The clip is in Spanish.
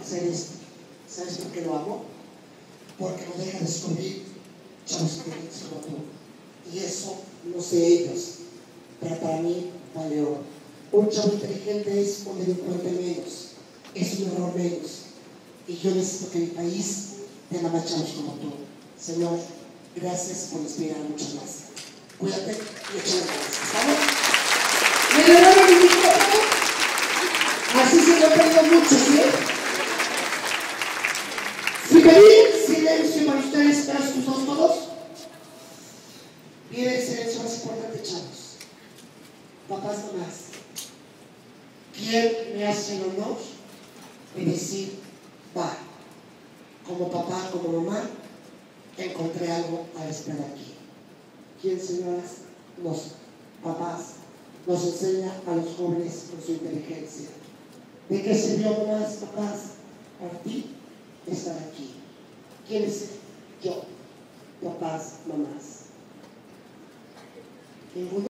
hacer esto. ¿Sabes por qué lo hago? Porque lo deja descubrir chavos inteligentes como tú. Y eso, no sé ellos, pero para mí vale oro. Un chavo inteligente es un delincuente menos, es un error menos. Y yo necesito que mi país tenga más chavos como tú. Señor, gracias por inspirar a muchos más. Cuídate y échale ganas. ¿Estamos? ¿Me le dan el micrófono? Así se lo pedido mucho, ¿sí? Si pedí silencio para ustedes, para escuchar todos, pide el silencio más importante, chavos. Papás, mamás, ¿quién me hace el honor de decir, va, como papá, como mamá, encontré algo a esperar aquí? ¿Quién, señoras? Los papás nos enseña a los jóvenes con su inteligencia. ¿De qué sirvió, mamás, papás, para ti estar aquí? ¿Quién es yo? Papás, mamás. Ninguno.